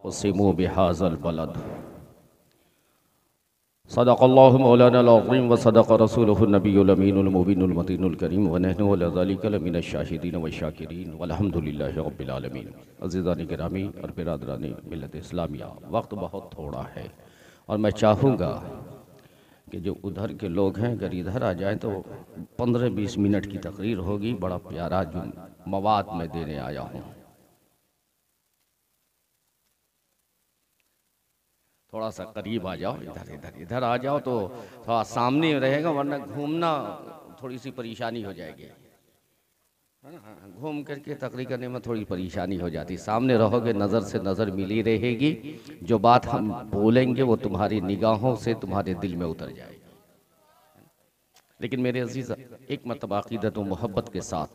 वसिमु बिहाज़ल बलद सदक़ल्लाहु मौलाना अज़ीम व सदक़ रसूलुहु नबियुल अमीनुल मुबीनुल मतीनुल करीम व नहनु अला ज़ालिका लमिनश शाहिदीन व शाकिरीन वल्हम्दुलिल्लाहि रब्बिल आलमीन। अज़ीज़ानी गिरामी और बिरादरानी मिल्लत इस्लामिया, वक्त बहुत थोड़ा है और मैं चाहूँगा कि जो उधर के लोग हैं अगर इधर आ जाएं तो 15-20 मिनट की तकरीर होगी। बड़ा प्यारा जो मवाद मैं देने आया हूँ, थोड़ा सा करीब आ जाओ, इधर इधर इधर आ जाओ तो थोड़ा सामने रहेगा, वरना घूमना थोड़ी सी परेशानी हो जाएगी, है ना। घूम करके तकरीर करने में थोड़ी परेशानी हो जाती। सामने रहोगे, नज़र से नज़र मिली रहेगी, जो बात हम बोलेंगे वो तुम्हारी निगाहों से तुम्हारे दिल में उतर जाएगी। लेकिन मेरे अजीज़, एक मतलब अक़ीदत व मोहब्बत के साथ,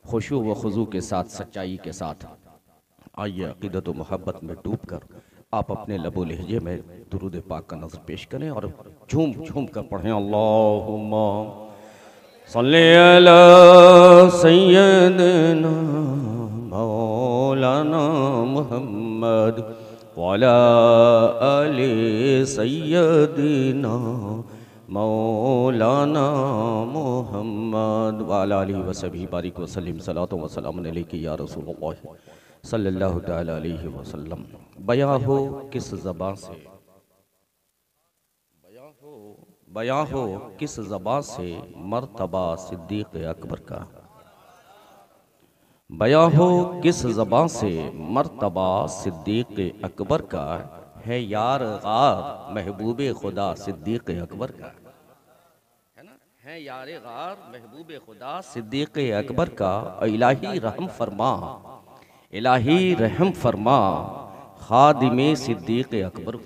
खुशू व खुजू के साथ, सच्चाई के साथ आइए अक़ीदत व मोहब्बत में डूब कर आप अपने लबो लहजे में दुरूद पाक का नज़र पेश करें और झूम झूम कर पढ़ें। अल्लाहुम्मा सल्ली अला सय्यदना मौलाना मुहम्मद व अला आलि सय्यदना मौलाना मुहम्मद व अला आलिहि व सहबिहि बारिक व सल्लिम सलातो व सलामुन अलैका या रसूलल्लाह सल्लल्लाहु तआला अलैहि वसल्लम। बयां हो किस ज़बान से, बयां हो किस ज़बान से मर्तबा सिद्दीक़ अकबर का, बयां हो किस ज़बान से मर्तबा सिद्दीक़ अकबर का, है यार गार महबूबे खुदा सिद्दीक़ अकबर का, है ना, है यार गार महबूबे खुदा सिद्दीक़ अकबर का। इलाही रहम फरमा, इलाही रहम फरमा खादिमे सिद्दीक़ अकबर।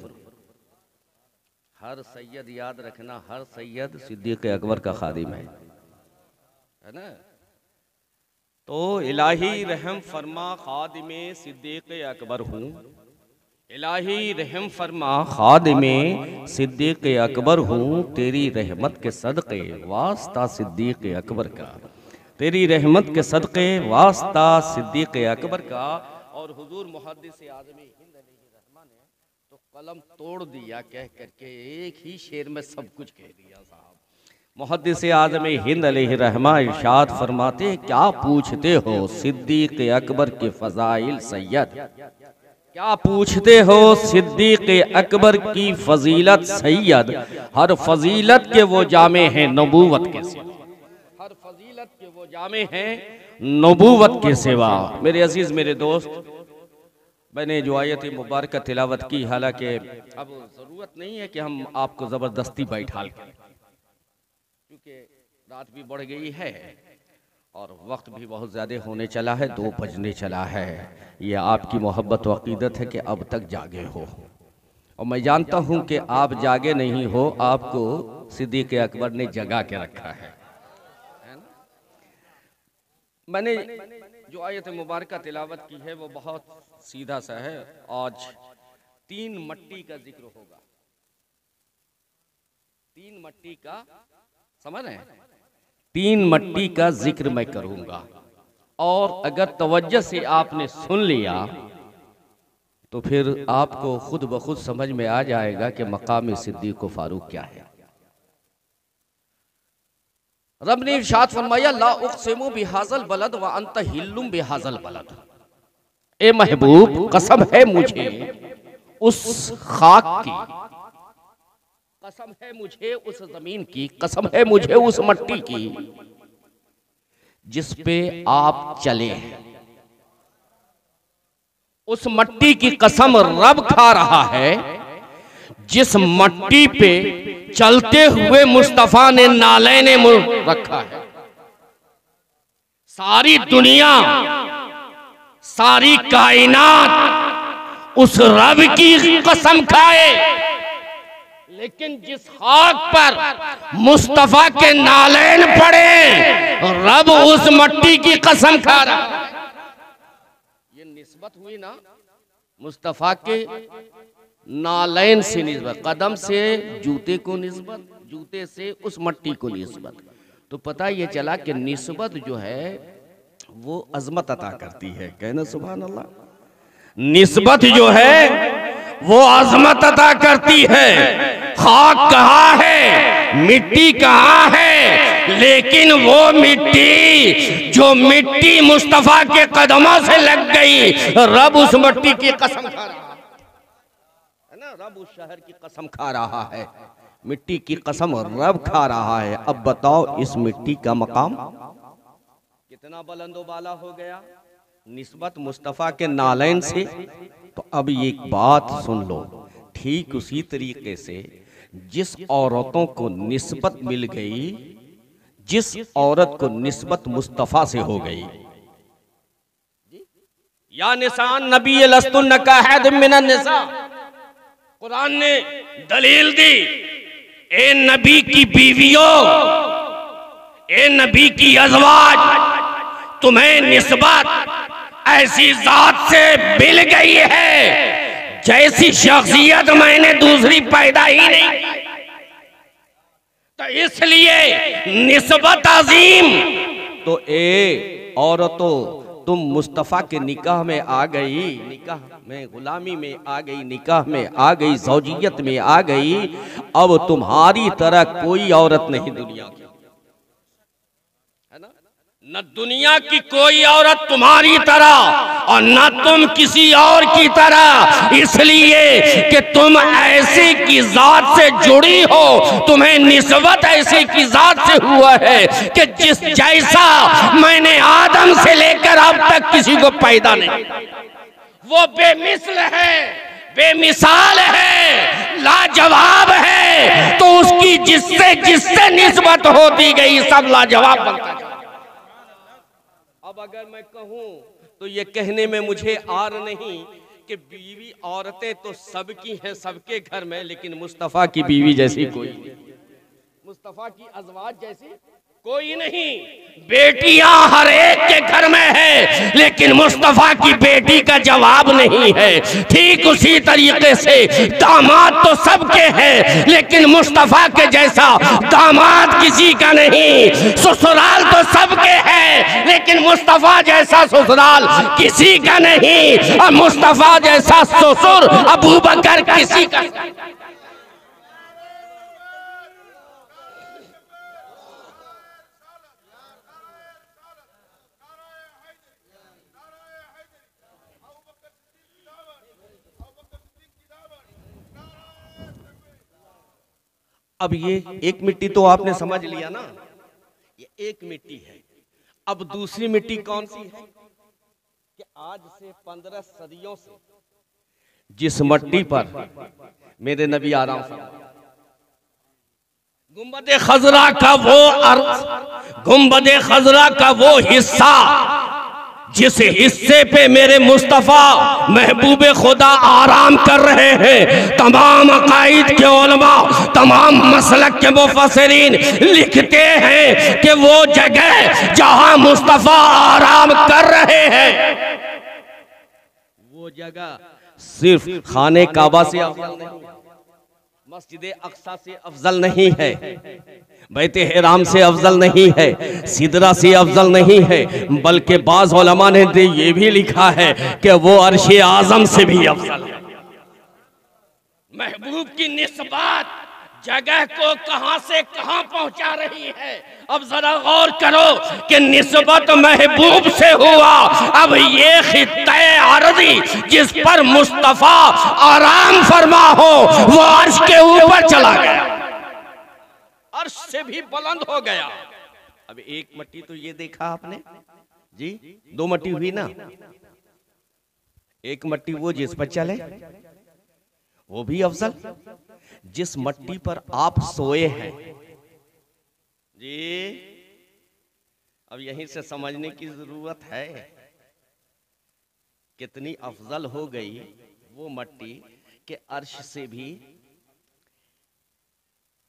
हर सैयद याद रखना, हर सैयद सिद्दीक़ अकबर का खादिम है ना। तो इलाही रहम फरमा खादिमे सिद्दीक़ अकबर हूँ, इलाही रहम फरमा खादिमे सिद्दीक़ अकबर हूँ। तेरी रहमत के सदक़े वास्ता सिद्दीक़ अकबर का, तेरी रहमत के सदक़े वास्ता सिद्दीक़ अकबर का। और हुजूर मुहद्दिस आज़म हिंद अलैहिर्रहमा ने तो कलम तोड़ दिया कह करके, एक ही शेर में सब कुछ कह दिया साहब। मुहद्दिस आज़म हिंद अलैहिर्रहमा इरशाद फरमाते, क्या पूछते हो सिद्दीक़ अकबर के फ़ज़ाइल सैयद, क्या पूछते हो सिद्दीक़ अकबर की फजीलत सैयद। हर फजीलत के वो जामे हैं नबूवत के सिवा, हर फजीलत के वो जामे हैं नबूवत के सिवा। मेरे अजीज, मेरे दोस्त, मैंने जो आयत मुबारक तिलावत की, हालांकि अब ज़रूरत नहीं है कि हम आपको ज़बरदस्ती बैठाल करें, क्योंकि रात भी बढ़ गई है और वक्त भी बहुत ज़्यादा होने चला है, 2 बजने चला है। ये आपकी मोहब्बत व अक़ीदत है कि अब तक जागे हो, और मैं जानता हूँ कि आप जागे नहीं हो, आपको सिद्दीक़ अकबर ने जगा के रखा है ना। मैंने जो आयत मुबारक तिलावत की है वो बहुत सीधा सा है। आज 3 मट्टी का जिक्र होगा, 3 मट्टी का, समझ रहे हैं, 3 मट्टी का जिक्र मैं करूंगा। और अगर तवज्जो से आपने सुन लिया तो फिर आपको खुद ब खुद समझ में आ जाएगा कि मकाम सिद्दीक़ फारूक क्या है। रब ने इरशाद फरमाया, ला उक़सिमु बिहाज़ल बलद व अंत हिल्लुम बिहाज़ल बलद। ए महबूब, कसम है मुझे उस खाक की, कसम है मुझे उस जमीन की, कसम है मुझे उस मट्टी की जिस पे आप चले हैं। उस मट्टी की कसम रब खा रहा है जिस मट्टी पे चलते हुए मुस्तफा ने नालैने रखा है। सारी दुनिया, सारी कायनात उस रब की कसम खाए, लेकिन जिस खाक पर मुस्तफा के नालैन पड़े, रब उस मट्टी की कसम खा रहा है। ये निस्बत हुई ना मुस्तफा के नालैन से निस्बत, कदम से जूते को निस्बत, जूते से उस मट्टी को निस्बत। तो पता ये चला कि निस्बत जो है वो अजमत अता करती है। कहना सुभान अल्लाह। निस्बत जो है वो अजमत अता करती है। खाक कहाँ है, मिट्टी कहाँ है, लेकिन वो मिट्टी जो मिट्टी मुस्तफा के कदमों से लग गई, रब उस मिट्टी की कसम खा रहा है ना, रब उस शहर की कसम खा रहा है, मिट्टी की कसम रब खा रहा है। अब बताओ इस मिट्टी का मकाम कितना बुलंदो बाला हो गया निस्बत मुस्तफ़ा के नालैन से। तो अब एक बात सुन लो, ठीक उसी तरीके से जिस औरतों को निस्बत मिल गई, जिस औरत को निस्बत मुस्तफ़ा से हो गई, या निसान नबी लस्तुन काहद मिनन निसा, कुरान ने दलील दी, ए नबी की बीवियों, ए नबी की अज़वाज, तुम्हें निस्बत ऐसी जात से मिल गई है जैसी शख्सियत मैंने दूसरी पैदा ही नहीं, तो इसलिए निस्बत अजीम। तो ए औरतों, तुम मुस्तफ़ा के निकाह में आ गई, निकाह में गुलामी में आ गई, निकाह में आ गई, ज़ौजियत में आ गई। अब तुम्हारी तरह कोई औरत नहीं दुनिया की, है ना, न दुनिया की कोई औरत तुम्हारी तरह और न तुम किसी और की तरह, इसलिए कि तुम ऐसे की जात से जुड़ी हो, तुम्हें निस्बत ऐसे की जात से हुआ है कि जिस जैसा मैंने आदम से लेकर अब तक किसी को पैदा नहीं, वो बेमिसल है, बेमिसाल है, लाजवाब है। तो उसकी जिससे जिससे निस्बत होती गई सब लाजवाब बनता है। अब अगर मैं कहूं तो ये कहने में मुझे आर नहीं कि बीवी औरतें तो सबकी हैं, सबके घर में, लेकिन मुस्तफ़ा की बीवी जैसी कोई नहीं, मुस्तफ़ा की अज़वाज जैसी कोई नहीं। बेटियां हर एक के घर में है, लेकिन मुस्तफ़ा की बेटी का जवाब नहीं है। ठीक उसी तरीके से दामाद तो सबके हैं, लेकिन मुस्तफ़ा के जैसा दामाद किसी का नहीं। ससुराल तो सबके हैं, लेकिन मुस्तफ़ा जैसा ससुराल किसी का नहीं, और मुस्तफ़ा जैसा ससुर अबू बकर किसी का। अब ये एक मिट्टी तो आपने समझ लिया ना, ये एक मिट्टी है। अब दूसरी मिट्टी कौन सी है कि आज से 15 सदियों से जिस मिट्टी पर मेरे नबी आराम से गुंबदे खजरा का वो अर्थ, गुंबदे खजरा का वो हिस्सा जिस हिस्से पे मेरे मुस्तफ़ा महबूब खुदा आराम कर रहे हैं, तमाम अकाईद के उलमा, तमाम मसलक के मुफस्सिरीन लिखते हैं कि वो जगह जहां मुस्तफ़ा आराम कर रहे हैं, वो जगह सिर्फ खाने काबा से अफजल नहीं, मस्जिद अक्सा से अफजल नहीं है, बैते हराम से अफजल नहीं है, सिदरा से अफजल नहीं है, बल्कि बाज़ उलमा ने ये भी लिखा है कि वो अर्शे आज़म से भी अफजल है। महबूब की निस्बत जगह को कहां से कहां पहुंचा रही है। अब जरा गौर करो कि निस्बत महबूब से हुआ। अब ये खित्ते अर्ज़ी जिस पर मुस्तफ़ा आराम फरमा हो, वो अर्श के ऊपर चला गया, अर्श से भी बुलंद हो गया। अब एक मट्टी तो ये देखा आपने जी, दो मट्टी हुई ना, एक मट्टी वो जिस पर चले वो भी अफजल, जिस मट्टी पर आप सोए हैं जी। अब यहीं से समझने की जरूरत है कितनी अफजल हो गई वो मट्टी के अर्श से भी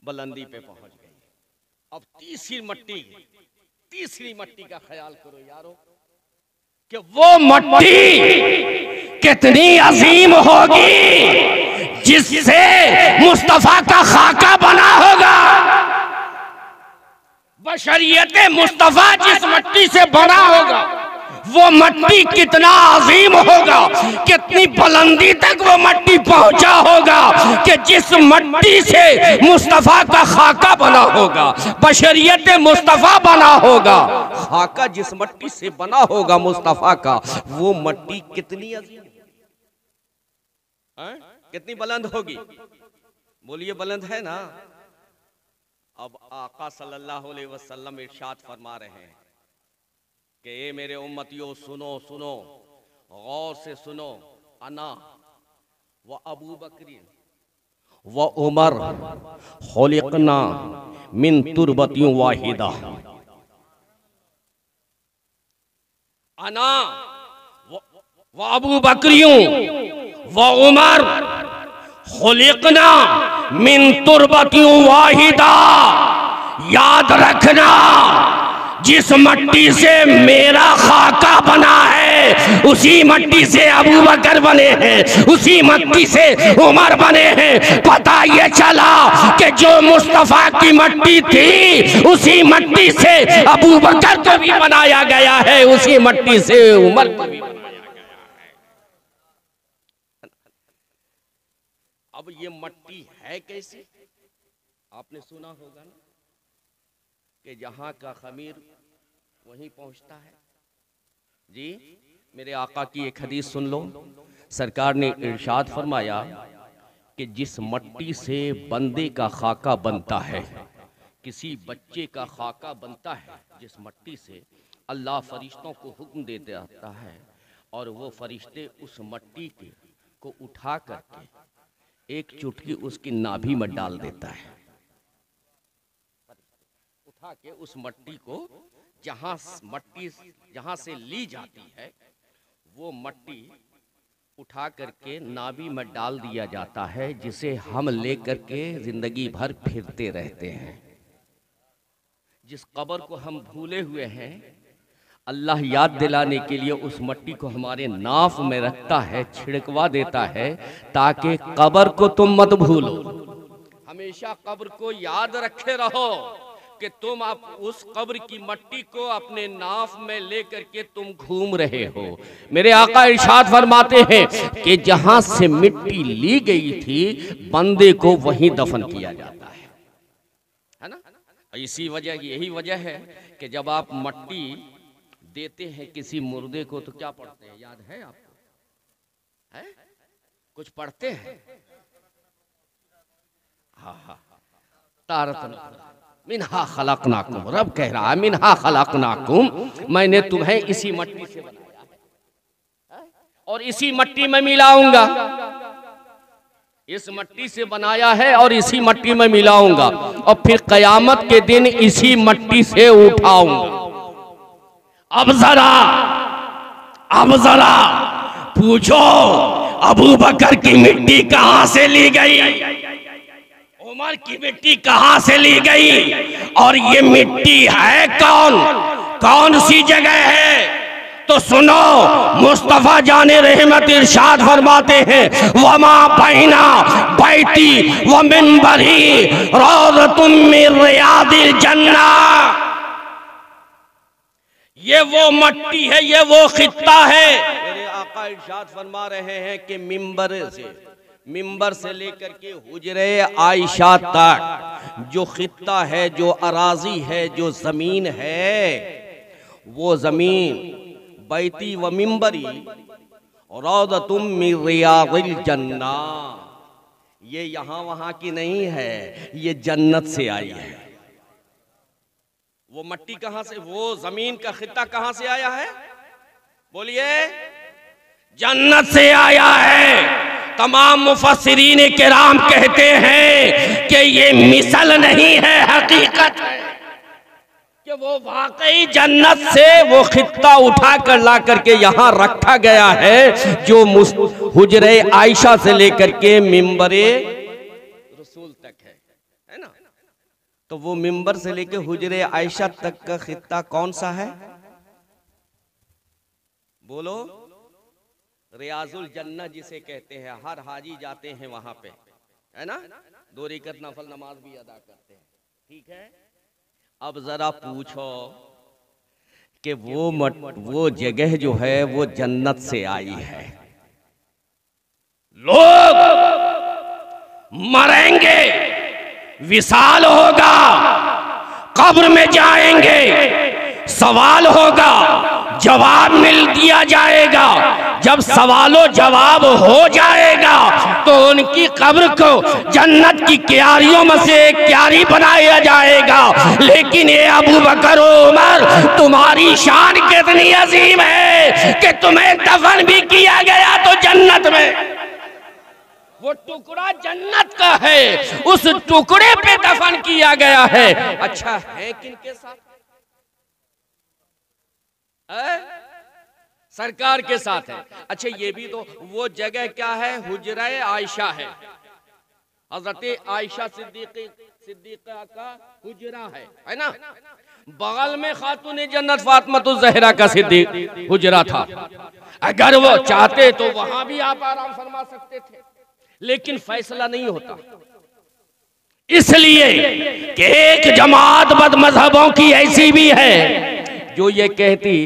बुलंदी पे पहुंच गई। अब तीसरी मट्टी का ख्याल करो यारो कि वो मट्टी कितनी अजीम होगी जिससे मुस्तफा का खाका बना होगा। बशरियत मुस्तफा जिस मट्टी से बना होगा वो मट्टी कितना अजीम होगा, कितनी बुलंदी तक वो मट्टी पहुंचा होगा कि जिस मट्टी से मुस्तफ़ा का खाका बना होगा, बशरियत मुस्तफ़ा बना होगा, खाका जिस मट्टी से बना होगा मुस्तफ़ा का, वो मट्टी कितनी अजीम, कितनी बुलंद होगी? बोलिए बुलंद है ना। अब आका सल्लल्लाहु अलैहि वसल्लम इरशाद फरमा रहे हैं कि ये मेरे उम्मतियों सुनो सुनो, गौर से सुनो, अना व अबू बकरी व उमर खुलिकना मिन तुरबतियों वाहिदा। अना व अबू बकरियों व उमर खुलिकना मिन तुरबतियों वाहिदा। याद रखना, जिस मट्टी से मेरा खाका बना है उसी मट्टी से अबू बकर बने हैं, उसी मट्टी से उमर बने हैं। पता ये चला कि जो मुस्तफा की मट्टी थी उसी मट्टी से अबू बकर को भी बनाया गया है, उसी मट्टी से उमर को भी बनाया गया है। अब ये मट्टी है कैसी? आपने सुना होगा ना कि जहां का खमीर वहीं पहुंचता है। जी, मेरे आका की एक हदीस सुन लो। सरकार ने इरशाद फरमाया कि जिस मट्टी से बंदे का खाका बनता है, किसी बच्चे का खाका बनता है, जिस मट्टी से अल्लाह फरिश्तों को हुक्म दे देता है और वो फरिश्ते उस मट्टी को उठा करके एक चुटकी उसकी नाभि में डाल देता है। उठा के उस मट्टी को जहां से ली जाती है, वो मट्टी उठा करके नाभि में डाल दिया जाता है, जिसे हम लेकर के जिंदगी भर फिरते रहते हैं। जिस कब्र को हम भूले हुए हैं, अल्लाह याद दिलाने के लिए उस मट्टी को हमारे नाफ में रखता है, छिड़कवा देता है, ताकि कब्र को तुम मत भूलो। हमेशा कब्र को याद रखे रहो कि तुम आप उस कब्र की मट्टी को अपने नाफ में लेकर के तुम घूम रहे हो। मेरे आका इरशाद फरमाते हैं कि जहां से मिट्टी ली गई थी, बंदे को वहीं दफन किया जाता है ना। इसी वजह, यही वजह है कि जब आप मट्टी देते हैं किसी मुर्दे को तो क्या पढ़ते हैं, याद है आपको? है कुछ पढ़ते हैं? हाँ, तारतन मिन्हा खलकनाकुम, रब कह रहा है मिन्हा खलकनाकुम, मैंने तुम्हें इसी मट्टी से बनाया है और इसी मट्टी में मिलाऊंगा। इस मट्टी से बनाया है और इसी मट्टी में मिलाऊंगा और फिर कयामत के दिन इसी मट्टी से उठाऊंगा। अब जरा पूछो, अबू बकर की मिट्टी कहां से ली गई, उमर की मिट्टी कहां से ली गई, और ये मिट्टी है कौन सी जगह है? तो सुनो, मुस्तफा जाने रहमत इरशाद फरमाते हैं, वमा बैना बैती व मिंबरी रौज़तुम मिन रियादिल जन्नह। ये वो मट्टी है, ये वो खित्ता है। मेरे आका इरशाद फरमा रहे हैं कि मिंबर से लेकर के हुजरे आयशा तक जो खित्ता है, जो अराजी है, जो जमीन है, वो जमीन बैती व मिंबरी रौज़तुम मिन रियादिल जन्नह, ये यहाँ वहाँ की नहीं है, ये जन्नत से आई है। वो मट्टी कहां से, वो जमीन का खित्ता कहां से आया है? बोलिए, जन्नत से आया है। तमाम मुफस्सिरीन किराम कहते हैं कि ये मिसल नहीं है, हकीकत है कि वो वाकई जन्नत से वो खित्ता उठा कर ला करके यहाँ रखा गया है, जो हुजरे आयशा से लेकर के मिंबरे रसूल तक है ना। तो वो मिंबर से लेके हुजरे आयशा तक का खित्ता कौन सा है? बोलो, रियाजुल जन्नह जिसे कहते हैं। हर हाजी जाते हैं वहां पे, है ना, 2 रकात नफल नमाज भी अदा करते हैं, ठीक है। अब जरा पूछो कि वो जगह जो है वो जन्नत से आई है। लोग मरेंगे, विशाल होगा, कब्र में जाएंगे, सवाल होगा, जवाब मिल दिया जाएगा। जब सवालों जवाब हो जाएगा तो उनकी कब्र को जन्नत की क्यारियों में से एक क्यारी बनाया जाएगा। लेकिन ये अबू बकर उमर, तुम्हारी शान कितनी अजीम है कि तुम्हें दफन भी किया गया तो जन्नत में, वो टुकड़ा जन्नत का है, उस टुकड़े पे दफन किया गया है। अच्छा है किनके साथ? सरकार के साथ है। अच्छा ये भी तो, वो जगह क्या है? हुजरा आयशा है, हजरत आयशा सिद्दीका का हुजरा है ना। बगल में खातून जन्नत फातिमा ज़हरा का सिद्दीक हुजरा था। अगर वो चाहते तो वहां भी आप आराम फरमा सकते थे, लेकिन फैसला नहीं होता, इसलिए कि एक जमात बदमज़हबों की ऐसी भी है जो ये कहती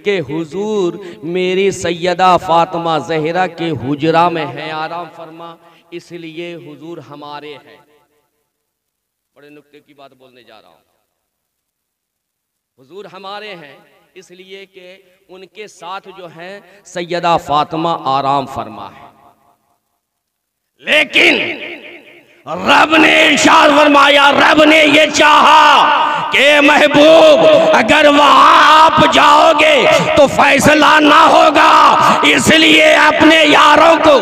कि हुजूर मेरी सैयदा फातिमा ज़हरा के हुजरा में है आराम फरमा, इसलिए हुजूर हमारे हैं। बड़े नुक्ते की बात बोलने जा रहा हूं। हुजूर हमारे हैं इसलिए कि उनके साथ जो है सैयदा फातिमा आराम फरमा है। लेकिन रब ने इरशाद फरमाया, रब ने ये चाहा कि महबूब अगर वहां आप जाओगे तो फैसला ना होगा, इसलिए अपने यारों को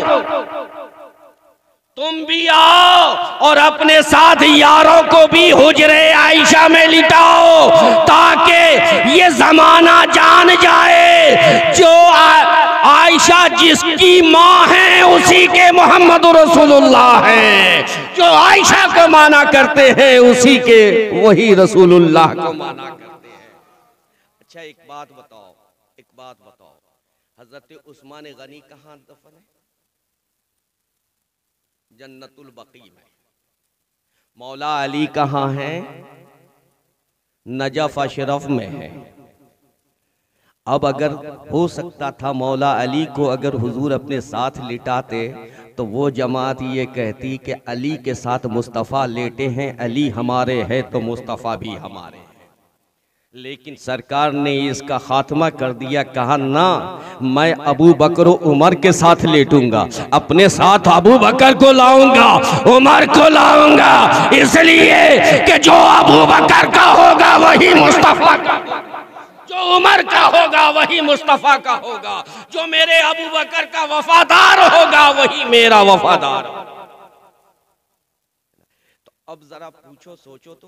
तुम भी आओ और अपने साथ यारों को भी हुजरे आयशा में लिटाओ, ताकि ये जमाना जान जाए जो आयशा जिसकी माँ है उसी के मोहम्मद रसूलुल्लाह हैं, जो आयशा को माना करते हैं उसी के वही रसूलुल्लाह को माना करते हैं। अच्छा एक बात बताओ, हजरत उस्मान गनी कहाँ दफन है? जन्नतुल बकी में। मौला अली कहाँ है? नजफ अशरफ में है। अब अगर हो सकता था मौला अली को अगर हुजूर अपने साथ लिटाते तो वो जमात ये कहती कि अली के साथ मुस्तफ़ा लेटे हैं, अली हमारे हैं तो मुस्तफ़ा भी हमारे हैं। लेकिन सरकार ने इसका खात्मा कर दिया, कहा ना मैं अबू बकर उमर के साथ लेटूंगा, अपने साथ अबू बकर को लाऊंगा, उमर को लाऊंगा, इसलिए कि जो अबू बकर का होगा वही मुस्तफ़ा का, जो उमर का होगा वही मुस्तफ़ा का होगा, जो मेरे अबू बकर का वफादार होगा वही मेरा वफादार। तो अब जरा पूछो, सोचो तो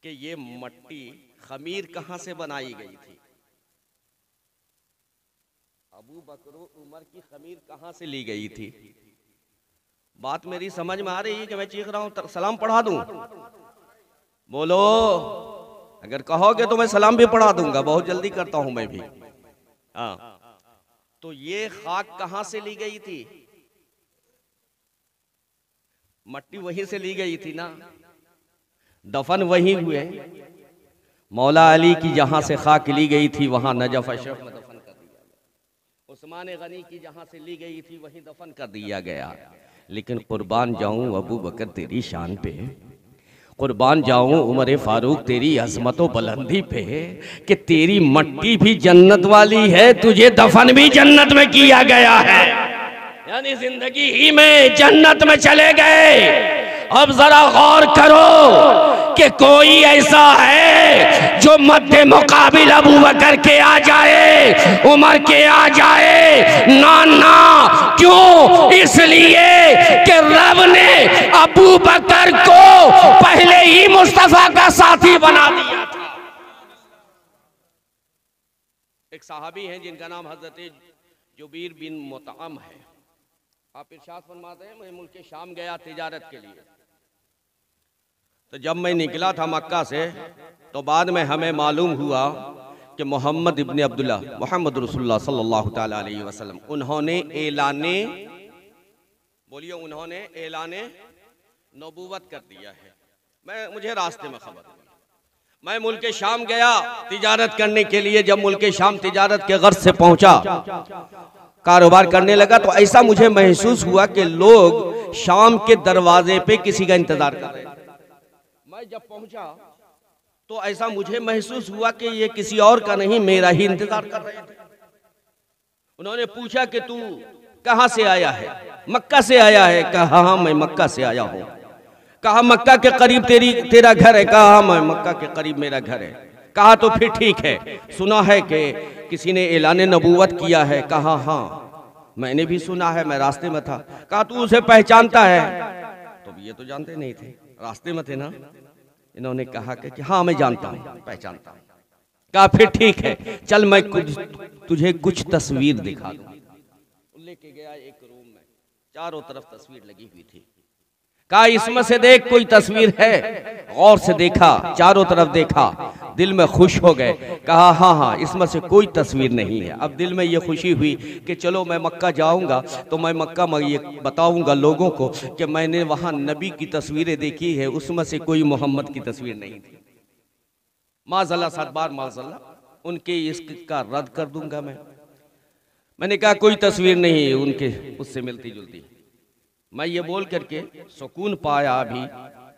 कि ये मट्टी खमीर कहां से बनाई गई थी? अबू बकर उमर की खमीर कहां से ली गई थी? बात मेरी समझ में आ रही है कि मैं चीख रहा हूं? सलाम पढ़ा दूं? बोलो, अगर कहोगे तो मैं सलाम भी पढ़ा दूंगा, बहुत जल्दी करता हूं मैं भी। हाँ, तो ये खाक कहां से ली गई थी? मट्टी वहीं से ली गई थी ना, दफन वहीं हुए। मौला अली की जहां से खाक ली गई थी वहां नजफ अशरफ में दफन कर दिया गया। उस्मान गनी की जहां से ली गई थी वहीं दफन कर दिया गया। लेकिन कुर्बान जाऊं अबू बकर तेरी शान पे, कुर्बान जाऊं उमर फारूक तेरी अजमतो बुलंदी पे, कि तेरी मट्टी भी जन्नत वाली है, तुझे दफन भी जन्नत में किया गया है, यानी जिंदगी ही में जन्नत में चले गए। अब जरा गौर करो कि कोई ऐसा है जो मध्य मुकाबिल अबू बकर के आ जाए, उमर के आ जाए? ना ना, क्यों? इसलिए कि रब ने अबू बकर को पहले ही मुस्तफा का साथी बना दिया था। एक सहाबी हैं जिनका नाम हजरत जुबैर बिन मुतअम है। आप इरशाद फरमाते हैं, मैं मुल्क शाम गया तिजारत के लिए, तो जब मैं निकला था मक्का से तो बाद में हमें मालूम हुआ कि मोहम्मद इब्न अब्दुल्ला मोहम्मद रसूलुल्लाह सल्लल्लाहु ताला अलैहि वसल्लम उन्होंने ऐलाने, बोलिए, उन्होंने ऐलाने नबूवत कर दिया है। मुझे रास्ते में खबर हुई, मैं मुल्क शाम गया तिजारत करने के लिए। जब मुल्क शाम तिजारत के गर्ज से पहुंचा, कारोबार करने लगा, तो ऐसा मुझे महसूस हुआ कि लोग शाम के दरवाजे पे किसी का इंतजार कर रहे थे। मैं जब पहुंचा तो ऐसा मुझे महसूस हुआ कि ये किसी और का नहीं, मेरा ही इंतजार कर रहे थे। उन्होंने पूछा कि तू कहां से आया है? मक्का से आया है। कहा हाँ मैं मक्का से आया हूं। कहा मक्का के करीब तेरा घर है? कहा हाँ मैं मक्का के करीब मेरा घर है। कहा तो फिर ठीक है, सुना है कि किसी ने ऐलान नबूवत किया है? कहा हाँ मैंने भी सुना है, मैं रास्ते में था। कहा तू उसे पहचानता है? तो ये तो जानते नहीं थे, रास्ते में थे ना। इन्होंने कहा कि हाँ मैं जानता हूँ, पहचानता हूँ। कहा फिर ठीक है, चल मैं तुझे कुछ तस्वीर दिखा दूँ। लेके गया एक रूम में, चारों तरफ तस्वीर लगी हुई थी। कहा इसमें से देख कोई तस्वीर है? गौर से देखा, चारों तरफ देखा, दिल में खुश हो गए। कहा हाँ हाँ इसमें से कोई तस्वीर नहीं है। अब दिल में ये खुशी हुई कि चलो मैं मक्का जाऊंगा तो मैं मक्का में ये बताऊंगा लोगों को कि मैंने वहां नबी की तस्वीरें देखी है, उसमें से कोई मोहम्मद की तस्वीर नहीं थी। माज़अल्लाह, 7 बार माज़अल्लाह, उनके इसका रद्द कर दूंगा मैंने कहा कोई तस्वीर नहीं उनके उससे मिलती जुलती। मैं ये बोल करके सुकून पाया। अभी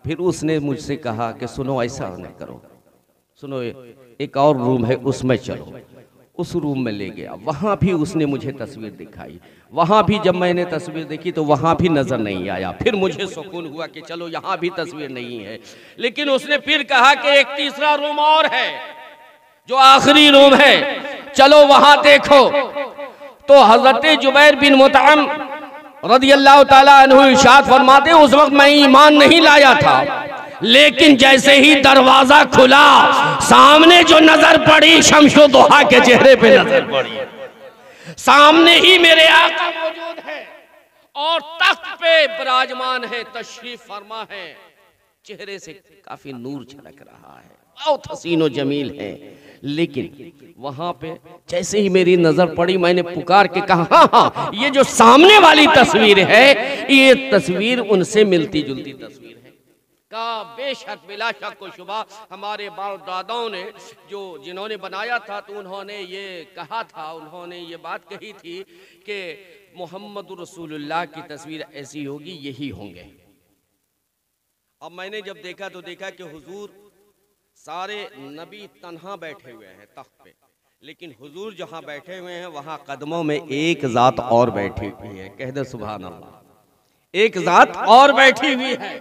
फिर उसने मुझसे कहा कि सुनो ऐसा न करो, सुनो एक और रूम है उसमें चलो। उस रूम में ले गया, वहां भी उसने मुझे तस्वीर दिखाई। वहां भी जब मैंने तस्वीर देखी तो वहां भी नजर नहीं आया। फिर मुझे सुकून हुआ कि चलो यहाँ भी तस्वीर नहीं है। लेकिन उसने फिर कहा कि एक तीसरा रूम और है जो आखिरी रूम है, चलो वहां देखो। तो हजरत जुबैर बिन मुतअम रदियल्लाहु ताला अन्हु इरशाद फरमाते उस वक्त मैं ईमान नहीं लाया था, लेकिन जैसे ही दरवाजा खुला सामने जो नजर पड़ी शमशो दुहा के चेहरे पे नजर पड़ी। सामने ही मेरे आका मौजूद है और तख्त पे विराजमान है, तशरीफ फरमा है, चेहरे से काफी नूर झलक रहा है, बहुत हसीन और जमील है। लेकिन वहां पे जैसे ही मेरी नजर पड़ी मैंने पुकार के कहा हाँ हाँ ये जो सामने वाली तस्वीर है ये तस्वीर उनसे मिलती जुलती तस्वीर है। का बेशक बिला शक व शुबा हमारे बाप दादाओं ने जिन्होंने बनाया था तो उन्होंने ये कहा था, उन्होंने ये बात कही थी कि मोहम्मद रसूलुल्लाह की तस्वीर ऐसी होगी, यही होंगे। अब मैंने जब देखा तो देखा कि हुजूर सारे नबी तन्हा बैठे हुए हैं तख्त पे, लेकिन हुजूर जहां बैठे हुए हैं वहां कदमों में एक जात और बैठी हुई है। कह दे सुभान अल्लाह, एक जात और बैठी हुई है।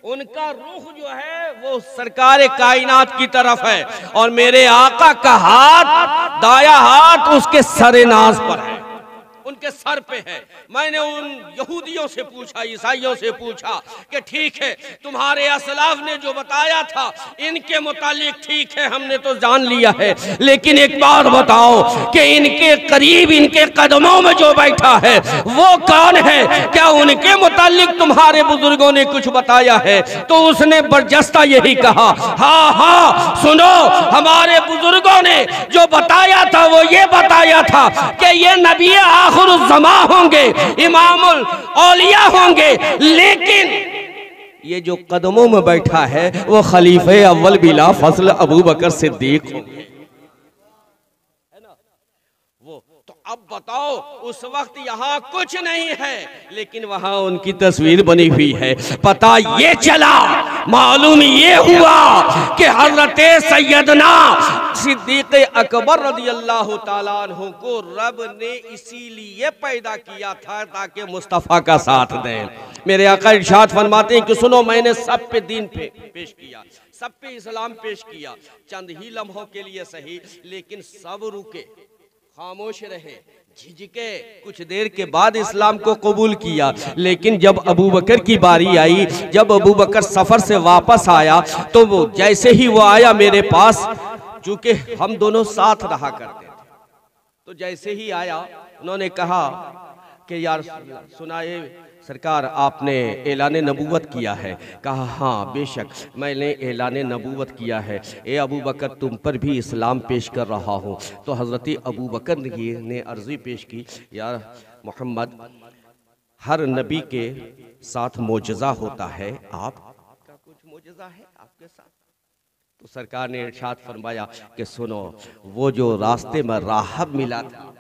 उनका रुख जो है वो सरकार कायनात की तरफ है और मेरे आका का हाथ, दाया हाथ उसके सरे नाज पर है, उनके सर पे है। मैंने उन यहूदियों से पूछा, ईसाइयों से पूछा कि ठीक है तुम्हारे असलाफ ने जो बताया था इनके मुतालिक ठीक है, हमने तो जान लिया है, लेकिन एक बात बताओ कि इनके करीब इनके कदमों में जो बैठा है वो कौन है? क्या उनके मुतालिक तुम्हारे बुजुर्गों ने कुछ बताया है? तो उसने बरजस्ता यही कहा हाँ हाँ सुनो, हमारे बुजुर्गों ने जो बताया था वो ये बताया था कि ये नबी आखिरुज़्ज़मा होंगे, इमामुल औलिया होंगे, लेकिन ये जो कदमों में बैठा है वो खलीफे अव्वल बिला फज़ल अबू बकर सिद्दीक होंगे। तो अब बताओ उस वक्त यहाँ कुछ नहीं है लेकिन वहां उनकी तस्वीर बनी हुई है। पता ये चला, मालूम ये हुआ कि हजरत सैयदना सिद्दीक अकबर रदियल्लाहु ताला अन्हु को रब ने इसीलिए पैदा किया था ताकि मुस्तफ़ा का साथ दें। मेरे आका इरशाद फरमाते हैं कि सुनो मैंने सब पे दीन पे पेश किया, सब पे इस्लाम पेश किया, चंद ही लम्हों के लिए सही, लेकिन सब रुके, खामोश रहे, झिझके, कुछ देर के बाद इस्लाम को कबूल किया। लेकिन जब अबू बकर की बारी आई, जब अबू बकर सफर से वापस आया तो वो जैसे ही वो आया मेरे पास, चूंकि हम दोनों साथ रहा करते थे, तो जैसे ही आया उन्होंने कहा कि यार सुनाए सरकार आपने ऐलान नबूवत किया है। कहा हाँ बेशक मैंने ऐलान नबूवत किया है, ए अबू बकर तुम पर भी इस्लाम पेश कर रहा हूँ। तो हज़रत अबू बकर ने अर्ज़ी पेश की, यार मोहम्मद हर नबी के साथ मोजज़ा होता है, आपका कुछ मोजज़ा है आपके साथ? तो सरकार ने इरशाद फरमाया कि सुनो, वो जो रास्ते में राहब मिला था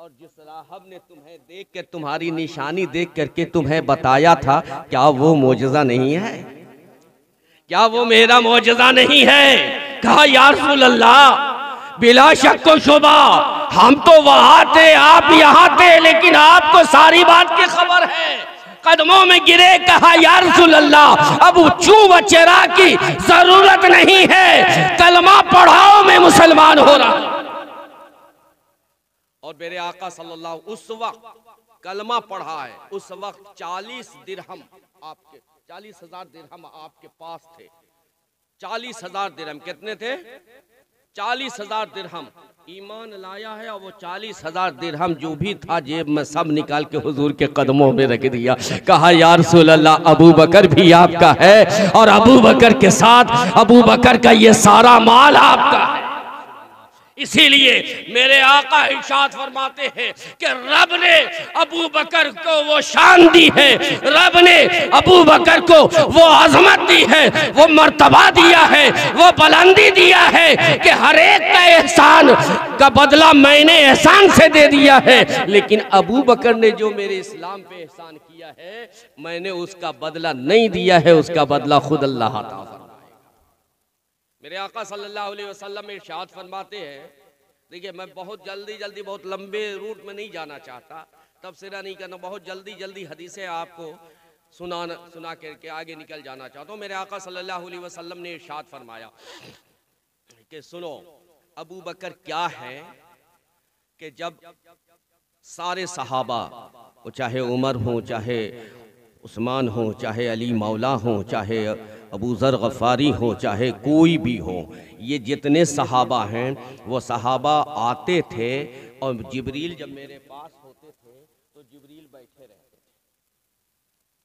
और जिस राहब ने तुम्हें देख कर, तुम्हारी निशानी देख करके तुम्हें बताया था, क्या वो मोजज़ा नहीं है? क्या वो मेरा मोजज़ा नहीं है? कहा या रसूल अल्लाह, बिला शक व शुबा हम तो वहां थे, आप यहाँ थे, लेकिन आपको सारी बात की खबर है। कदमों में गिरे, कहा या रसूल अल्लाह, अब चू बचेरा की जरूरत नहीं है, कलमा पढ़ाओ, मैं मुसलमान हो रहा। और मेरे आका सल्लल्लाहु उस वक्त कलमा पढ़ा है, उस वक्त 40 दिरहम आपके 40,000 दिरहम आपके पास थे। 40,000 दिरहम कितने थे? 40,000 दिरहम ईमान लाया है, और वो 40,000 दिरहम जो भी था जेब में सब निकाल के हुजूर के कदमों में रख दिया। कहा या रसूल अल्लाह, अबू बकर भी आपका है, और अबू बकर के साथ अबू बकर का ये सारा माल आपका है। इसीलिए मेरे आका इरशाद फरमाते हैं कि रब ने अबू बकर को वो शान दी है, रब ने अबू बकर को वो अजमत दी है, वो मर्तबा दिया है, वो बुलंदी दिया है कि हर एक का एहसान का बदला मैंने एहसान से दे दिया है, लेकिन अबू बकर ने जो मेरे इस्लाम पे एहसान किया है, मैंने उसका बदला नहीं दिया है, उसका बदला खुद अल्लाह अता फरमाएगा। मेरे आका सल्लल्लाहु अलैहि वसल्लम इरशाद फरमाते हैं, देखिए मैं बहुत जल्दी बहुत लंबे रूट में नहीं जाना चाहता, तफसीरा नहीं करना, बहुत जल्दी हदीसें आपको सुना करके आगे निकल जाना चाहता हूँ। मेरे आका सल्लल्लाहु अलैहि वसल्लम ने इरशाद फरमाया कि सुनो, अबू बकर क्या है कि जब सारे सहाबा, वो चाहे उमर हो, चाहे उस्मान हो, चाहे अली मौला हो, चाहे अबू ज़र गफ़ारी हो, चाहे कोई भी हो, ये जितने सहाबा हैं वो सहाबा आते थे, और जिब्रील जब मेरे पास होते थे तो जिब्रील बैठे रहते थे,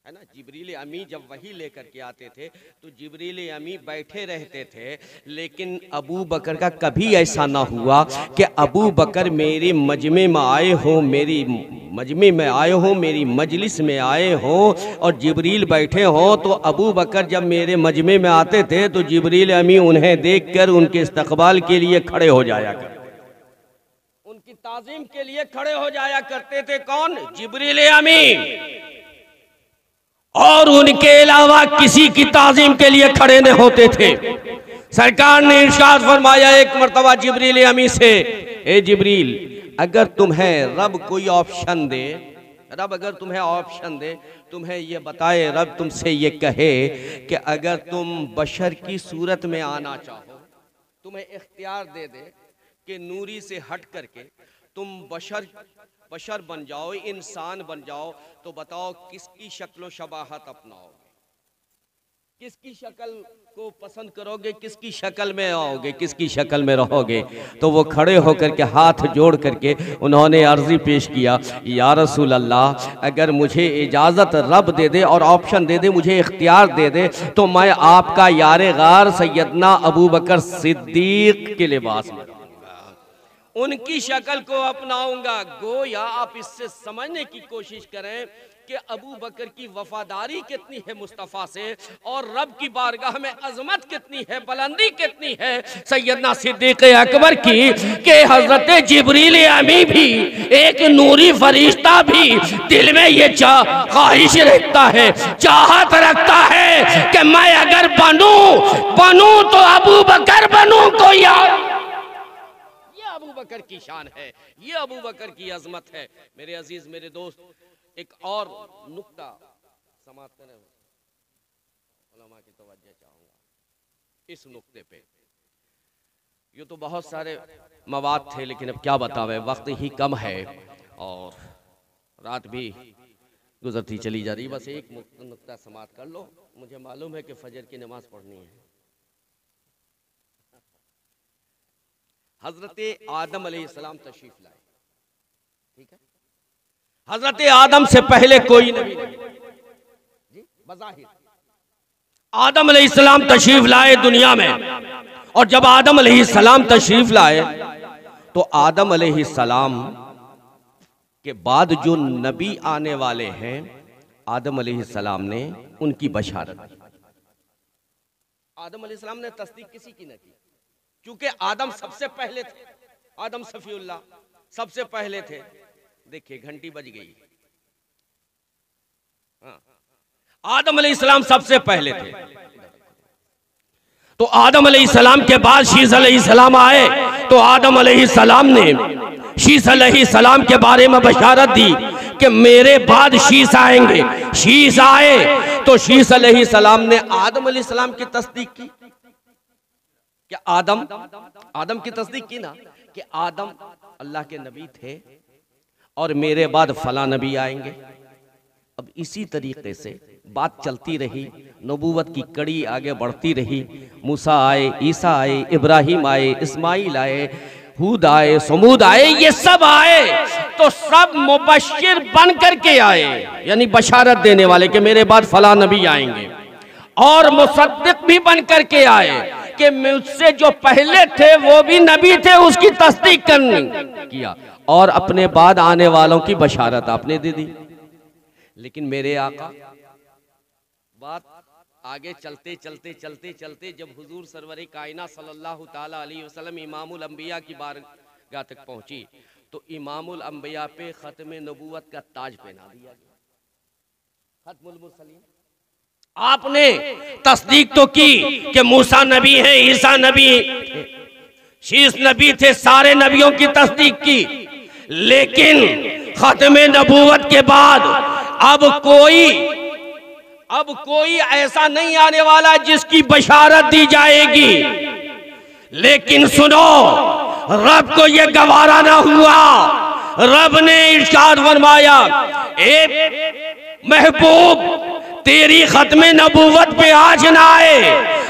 है ना। जिब्रील अमी जब वही लेकर के आते थे तो जिब्रील अमी बैठे रहते थे, लेकिन अबू बकर का कभी ऐसा ना हुआ कि अबू बकर मेरे मजमे में आए हो, मेरी मजमे में आए हो, मेरी मजलिस में आए हो और जिब्रील बैठे हो, तो अबू बकर जब मेरे मजमे में आते थे तो जिब्रील अमी उन्हें देखकर उनके इस्तकबाल के लिए खड़े हो जाया करते, उनकी ताज़ीम के लिए खड़े हो जाया करते थे। कौन? जिब्रील अमी। और उनके अलावा किसी की ताज़ीम के लिए खड़े न होते थे। सरकार ने इरशाद फरमाया एक मर्तबा जिब्रील अमी से, ए जिब्रील, अगर तुम्हें रब कोई ऑप्शन दे, रब अगर तुम्हें ऑप्शन दे, तुम्हें ये बताए, रब तुमसे ये कहे कि अगर तुम बशर की सूरत में आना चाहो, तुम्हें इख्तियार दे दे कि नूरी से हट करके तुम बशर बन जाओ, इंसान बन जाओ, तो बताओ किसकी शक्ल शबाहत अपनाओगे, किसकी शक्ल को पसंद करोगे, किसकी शक्ल में आओगे, किसकी शक्ल में रहोगे। तो वो खड़े होकर के हाथ जोड़ करके उन्होंने अर्जी पेश किया, या रसूल अल्लाह, अगर मुझे इजाज़त रब दे दे और ऑप्शन दे दे, मुझे इख्तियार दे दे, तो मैं आपका यारे गार सैयदना अबू बकर सिद्दीक के लिबास में उनकी शक्ल को अपनाऊंगा। गोया आप इससे समझने की कोशिश करें कि अबू बकर की वफादारी कितनी है मुस्तफ़ा से, और रब की बारगाह में अजमत कितनी है, बुलंदी कितनी है सैयदना सिद्दीक़ अकबर की, कि हजरत जिब्रील अमी भी एक नूरी फरिश्ता भी दिल में ये ख्वाहिश रखता है, चाहत रखता है कि मैं अगर बनूं तो अबू बकर बनूं। तो यार अबू बकर की शान है, ये अबू बकर की अजमत है। मेरे अजीज, मेरे दोस्त, एक और नुक्ता समाप्त करें, उलमा की तवज्जो चाहूंगा इस नुक्ते पे। ये तो बहुत सारे मवाद थे, लेकिन अब क्या बतावे, वक्त ही कम है और रात भी गुजरती चली जा रही। बस एक नुक्ता समाप्त कर लो, मुझे मालूम है कि फजर की नमाज पढ़नी है। हजरत आदम अलैहिस्सलाम तशरीफ लाए, ठीक है। हजरत आदम से पहले कोई नबी नहीं जी, बज़ाहिर आदम अलैहिस्सलाम तशरीफ लाए दुनिया में, और जब आदम अलैहिस्सलाम तशरीफ लाए तो आदम अलैहिस्सलाम के बाद जो नबी आने वाले हैं, आदम अलैहिस्सलाम ने उनकी बशारत की। आदम अलैहिस्सलाम ने तस्दीक किसी की न की, क्योंकि आदम सबसे पहले थे, आदम सफीउल्लाह सबसे पहले थे, देखिए घंटी बज गई। हाँ, आदम अलैहिस्सलाम सबसे पहले थे, तो आदम अलैहिस्सलाम के बाद शीस अलैहिस्सलाम आए, तो आदम अलैहिस्सलाम ने शीस अलैहिस्सलाम के बारे में बशारत दी कि मेरे बाद शीस आएंगे। शीस आए तो शीस अलैहिस्सलाम ने आदम अलैहिस्सलाम की तस्दीक की। क्या आदम की तस्दीक की ना, कि आदम अल्लाह के नबी थे और मेरे बाद फला नबी आएंगे। अब इसी तरीके से बात चलती रही, नबूवत की कड़ी आगे बढ़ती रही। मूसा आए, ईसा आए, इब्राहिम आए, इस्माइल आए, हूद आए, समूद आए, ये सब आए तो सब मुबश्शिर बन करके आए, यानी बशारत देने वाले कि मेरे बाद फला नबी आएंगे, और मुसद्दिक भी बन करके आए कि मुझसे जो पहले थे वो भी नबी थे, उसकी तस्दीक करनी किया, और अपने बाद आने वालों की बशारत आपने दे दी। लेकिन मेरे आका, बात आगे चलते चलते चलते चलते जब हुजूर सरवरे कायनात सल्लल्लाहु ताला अलैहि वसल्लम इमामुल अंबिया की बारगाह तक पहुंची, तो इमामुल अंबिया पे खत्म नबूवत का ताज पहना दिया गया, खत्मुल मुरसलीन। आपने तस्दीक तो की कि मूसा नबी है, ईसा नबी, शीस नबी थे, सारे नबियों की तस्दीक की, लेकिन खत्म नबूवत के बाद अब कोई ऐसा नहीं आने वाला जिसकी बशारत दी जाएगी। लेकिन सुनो, रब को यह गवारा ना हुआ, रब ने इरशाद फरमाया, ए महबूब तेरी खत्म नबूवत पे आज ना आए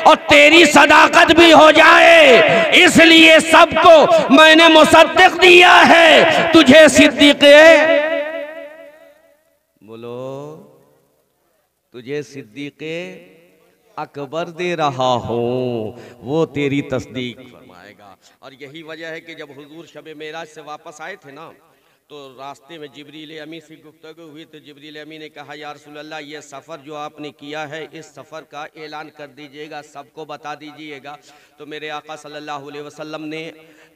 और तेरी सदाकत भी हो जाए, इसलिए सबको मैंने मुसद्दिक दिया है, तुझे सिद्दीक़े, बोलो, तुझे सिद्दीक़े अकबर दे रहा हूँ, वो तेरी तस्दीक फरमाएगा। और यही वजह है कि जब हुजूर शब मेराज से वापस आए थे ना, तो रास्ते में जिब्रील अमी से गुफ्तगू हुई, तो जिब्रील अमी ने कहा, या रसूल अल्लाह, ये सफ़र जो आपने किया है, इस सफ़र का ऐलान कर दीजिएगा, सबको बता दीजिएगा। तो मेरे आका सल्लल्लाहु अलैहि वसल्लम ने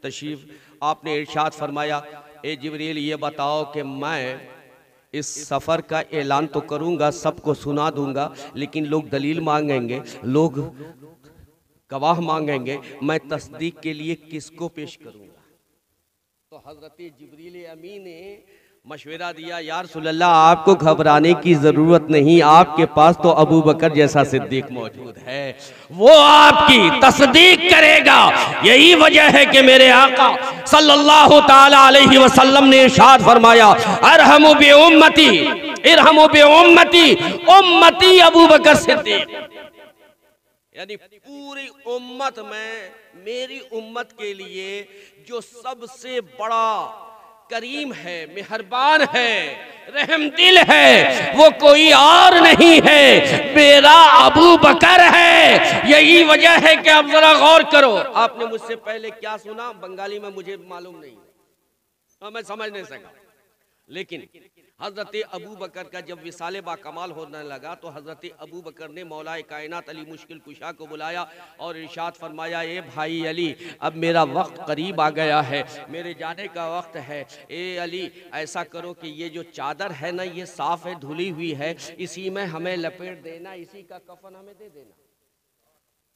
तशरीफ़, आपने इरशाद फरमाया, ए जिब्रील ये बताओ कि मैं इस सफ़र का ऐलान तो करूँगा, सबको सुना दूँगा, लेकिन लोग दलील मांगेंगे, लोग गवाह मांगेंगे, मैं तस्दीक के लिए किसको पेश करूँगा? तो हज़रत जिब्रील अमीन ने मशवरा दिया, या रसूल अल्लाह आपको घबराने की ज़रूरत नहीं, आपके पास तो अबू बकर जैसा सिद्दीक मौजूद है, वो आपकी तस्दीक करेगा। यही वजह है कि मेरे आका सल्लल्लाहु ताला अलैहि वसल्लम ने इरशाद फरमाया, अरहमु बि उम्मती, इरहमु बि उम्मती, उम्मती अबू बकर सिद्दीक, यानी पूरी उम्मत में मेरी उम्मत के लिए जो सबसे बड़ा करीम है, मेहरबान है, रहमदिल है, वो कोई और नहीं है, मेरा अबू बकर है। यही वजह है कि अब जरा गौर करो, आपने मुझसे पहले क्या सुना बंगाली में मुझे मालूम नहीं, मैं समझ नहीं सका, लेकिन हज़रत अबू बकर का जब विसाले बा कमाल होने लगा, तो हज़रत अबू बकर ने मौलाए कायनात अली मुश्किल कुशा को बुलाया और इरशाद फरमाया, ए भाई अली, अब मेरा वक्त करीब आ गया है, मेरे जाने का वक्त है। ए अली, ऐसा करो कि ये जो चादर है ना, ये साफ़ है, धुली हुई है, इसी में हमें लपेट देना, इसी का कफन हमें दे देना।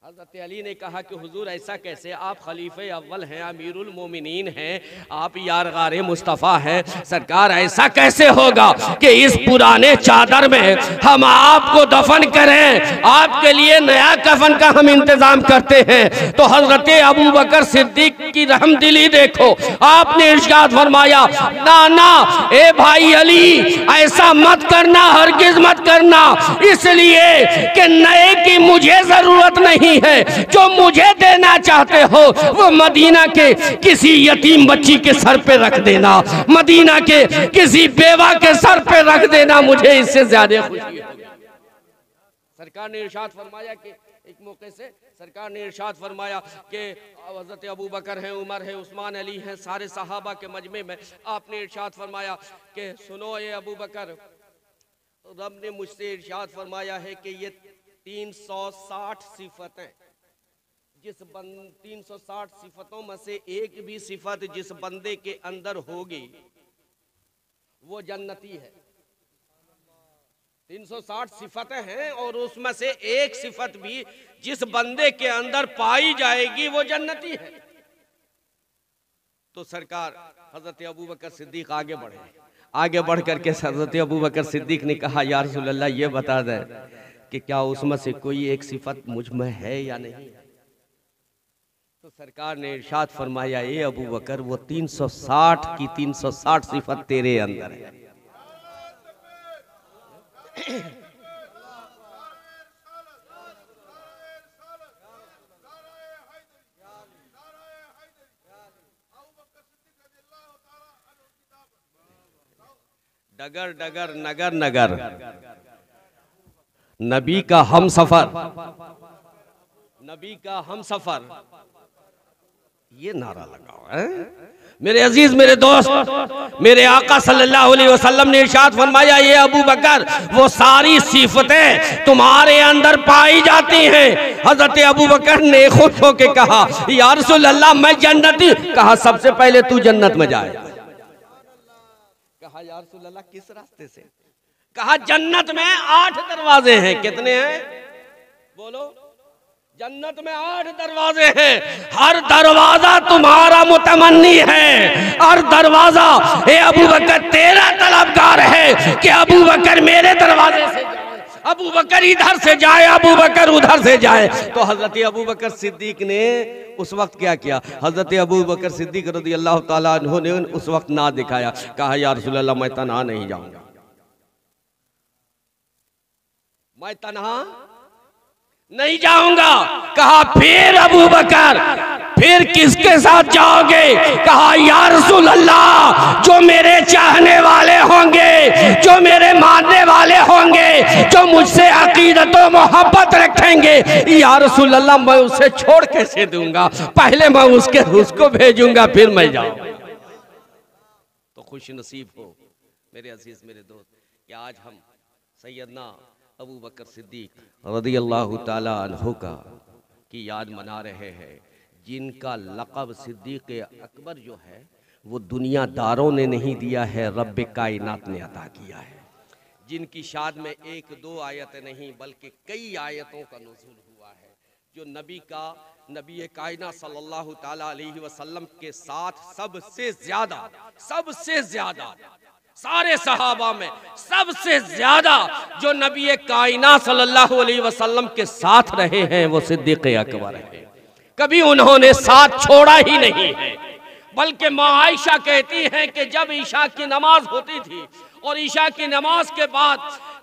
हज़रत अली ने कहा कि हुजूर ऐसा कैसे, आप खलीफे अव्वल हैं, अमीरुल मोमिनीन हैं, आप यारगारे मुस्तफ़ा हैं, सरकार ऐसा कैसे होगा कि इस पुराने चादर में हम आपको दफन करें, आपके लिए नया कफन का हम इंतजाम करते हैं। तो हज़रत अबू बकर सिद्दीक की रहमदिली देखो, आपने इरशाद फरमाया, ना ना ए भाई अली, ऐसा मत करना, हरगिज मत करना, इसलिए कि नए की मुझे जरूरत नहीं है, जो मुझे देना चाहते हो वो मदीना के किसी यतीम बच्ची के सर पे रख देना, मदीना के किसी बेवा के सर पे रख देना, मुझे इससे ज्यादा खुशी होगी। सरकार ने इरशाद फरमाया कि एक मौके से सरकार ने इरशाद फरमाया कि हज़रत अबू बकर हैं, उमर है, उस्मान, अली हैं, सारे सहाबा के मजमे में आपने इरशाद फरमाया कि सुनो ये अबू बकर, रब ने मुझसे इरशाद फरमाया है कि ये 360 सिफतें, जिस 360 सिफतों में से एक भी सिफत जिस बंदे के अंदर होगी, वो जन्नती है। 360 सिफतें हैं और उसमें से एक सिफत भी जिस बंदे के अंदर पाई जाएगी वो जन्नती है। तो सरकार हजरत अबू बकर सिद्दीक आगे बढ़े, आगे बढ़ करके हजरत अबू बकर सिद्दीक ने कहा, या रसूल अल्लाह ये बता दे कि क्या उसमें से कोई एक सिफत मुझ में है या नहीं। तो सरकार ने इरशाद फरमाया, ए अबू बकर, वो 360 की 360 सिफत तेरे अंदर है। डगर डगर नगर नगर नबी का हम सफर, नबी का हम सफर, ये नारा लगा हुआ है। मेरे अजीज, मेरे दोस्त, मेरे आका सल्लल्लाहु अलैहि वसल्लम ने इरशाद फरमाया, ये अबू बकर, वो सारी सिफतें तुम्हारे अंदर पाई जाती हैं। हजरत अबू बकर ने खुश होकर कहा, या रसूल अल्लाह मैं जन्नती। कहा सबसे पहले तू जन्नत में जाए। कहा या रसूल अल्लाह किस रास्ते से? कहा जन्नत में 8 दरवाजे हैं। कितने हैं बोलो? जन्नत में 8 दरवाजे हैं। हर दरवाजा तुम्हारा मुतमन्नी है, हर दरवाजा हे अबू बकर तेरा तलबगार है कि अबू बकर मेरे दरवाजे से जाए, अबू बकर इधर से जाए, अबू बकर उधर से जाए। तो हजरत अबू बकर सिद्दीक ने उस वक्त क्या किया? हजरत अबू बकर सिद्दीक रज़ी अल्लाह ताला अन्हु ने उस वक्त ना दिखाया। कहा या रसूल अल्लाह मैं तन्हा नहीं जाऊंगा, मैं तन्हा नहीं जाऊंगा। कहा फिर अबू बकर फिर किसके साथ जाओगे? कहा या रसूल अल्लाह जो मेरे चाहने वाले होंगे, जो मेरे मानने वाले होंगे, जो मुझसे अकीदत और मोहब्बत रखेंगे, या रसूल अल्लाह मैं उसे छोड़ कैसे दूंगा? पहले मैं उसको भेजूंगा फिर मैं जाऊंगा। तो खुश नसीब हो मेरे अजीज, मेरे दोस्त, कि आज हम सैयदना अबू बकर सिद्दीक रज़ियल्लाहु ताला अन्हु का की याद मना रहे हैं, जिनका लक़ब सिद्दीक़ अकबर जो है वो दुनियादारों ने नहीं दिया है, रब्बे कायनात ने अता किया है। जिनकी शाद में 1-2 आयतें नहीं बल्कि कई आयतों का नुज़ूल हुआ है, जो नबी कायनात सल्लल्लाहु ताला अलैहि वसल्लम के साथ सबसे ज़्यादा सारे सहाबा में सबसे ज्यादा जो नबी कायनात सल्लल्लाहु अलैहि वसल्लम के साथ रहे हैं वो सिद्दीक़ अकबर है। कभी उन्होंने साथ छोड़ा ही नहीं है, बल्कि माँ आयशा कहती हैं कि जब ईशा की नमाज होती थी और ईशा की नमाज के बाद